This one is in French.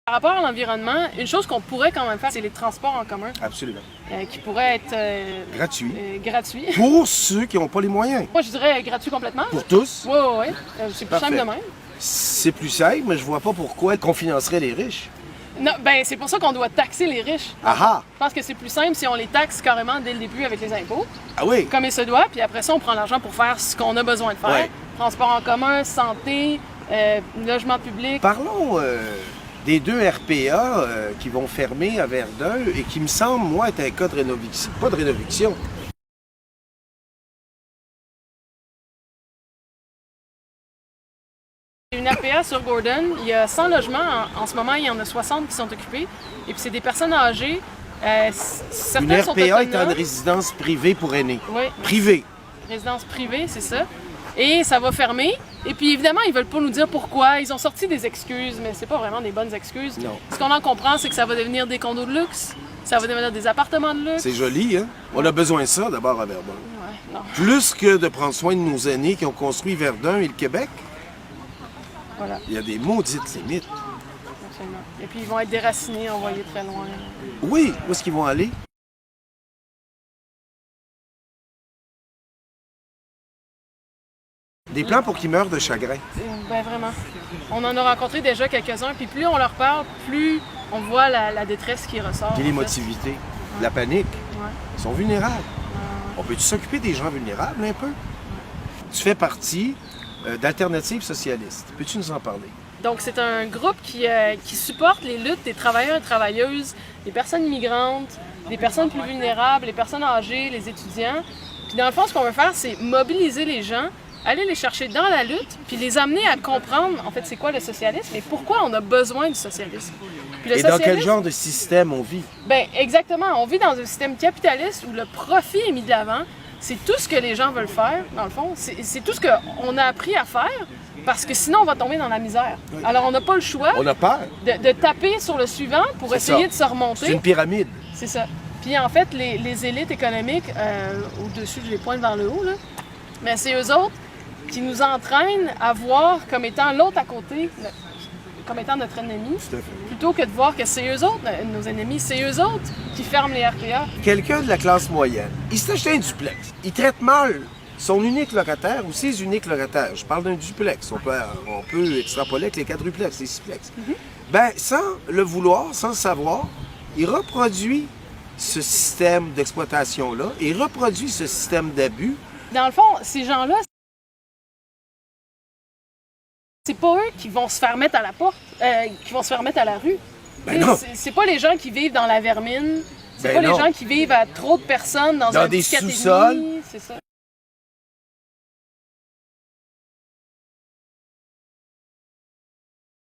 Par rapport à l'environnement, une chose qu'on pourrait quand même faire, c'est les transports en commun. Absolument. Qui pourraient être Gratuit. gratuits. Pour ceux qui n'ont pas les moyens. Moi, je dirais gratuit complètement. Pour tous. Oui, oui, oui. C'est plus simple de même. C'est plus simple, mais je vois pas pourquoi qu'on financerait les riches. Non, ben c'est pour ça qu'on doit taxer les riches. Ah! Je pense que c'est plus simple si on les taxe carrément dès le début avec les impôts, Ah oui! comme il se doit, puis après ça, on prend l'argent pour faire ce qu'on a besoin de faire. Ouais. Transport en commun, santé, logement public. Parlons des 2 RPA qui vont fermer à Verdun et qui me semble, moi, être un cas de rénoviction. Pas de rénoviction. Une RPA sur Gordon, il y a 100 logements. En ce moment, il y en a 60 qui sont occupés. Et puis, c'est des personnes âgées. Une Certaines sont RPA est autonomes. une résidence privée pour aînés. Oui, Privée. résidence privée, c'est ça. Et ça va fermer. Et puis, évidemment, ils veulent pas nous dire pourquoi. Ils ont sorti des excuses, mais c'est pas vraiment des bonnes excuses. Non. Ce qu'on en comprend, c'est que ça va devenir des condos de luxe. Ça va devenir des appartements de luxe. C'est joli, hein? On a besoin de ça, d'abord, à Verdun. Ouais, non. Plus que de prendre soin de nos aînés qui ont construit Verdun et le Québec, Voilà, il y a des maudites limites. absolument. Et puis, ils vont être déracinés, envoyés très loin. Oui, où est-ce qu'ils vont aller? Des plans pour qu'ils meurent de chagrin. Ben vraiment. On en a rencontré déjà quelques-uns, puis plus on leur parle, plus on voit la détresse qui ressort. Puis en fait. l'émotivité, la panique. Ouais. Ils sont vulnérables. On peut-tu s'occuper des gens vulnérables un peu? Tu fais partie d'Alternatives socialistes. Peux-tu nous en parler? Donc, c'est un groupe qui supporte les luttes des travailleurs et travailleuses, des personnes immigrantes, des personnes plus vulnérables, les personnes âgées, les étudiants. Puis dans le fond, ce qu'on veut faire, c'est mobiliser les gens, aller les chercher dans la lutte, puis les amener à comprendre, en fait, c'est quoi le socialisme et pourquoi on a besoin du socialisme. Puis le Et dans quel socialisme, genre de système on vit? ben exactement. On vit dans un système capitaliste où le profit est mis de l'avant. C'est tout ce que les gens veulent faire, dans le fond. C'est tout ce qu'on a appris à faire, parce que sinon, on va tomber dans la misère. Oui. Alors, on n'a pas le choix On a peur. de taper sur le suivant pour C'est essayer ça. de se C'est remonter. une pyramide. C'est ça. Puis, en fait, les élites économiques, au-dessus, je les pointe vers le haut, là, mais c'est eux autres qui nous entraînent à voir comme étant l'autre à côté, comme étant notre ennemi, Tout à fait. plutôt que de voir que c'est eux autres, nos ennemis, c'est eux autres qui ferment les RPA. Quelqu'un de la classe moyenne, il s'est acheté un duplex. Il traite mal son unique locataire ou ses uniques locataires. Je parle d'un duplex. On peut extrapoler avec les quadruplex, les sixplex. Ben, sans le vouloir, sans le savoir, il reproduit ce système d'exploitation-là, il reproduit ce système d'abus. Dans le fond, ces gens-là, c'est pas eux qui vont se faire mettre à la porte, qui vont se faire mettre à la rue. Ben non. C'est pas les gens qui vivent dans la vermine, c'est Ben pas non. les gens qui vivent à trop de personnes dans un des petit 4,5. sous-sols. C'est ça.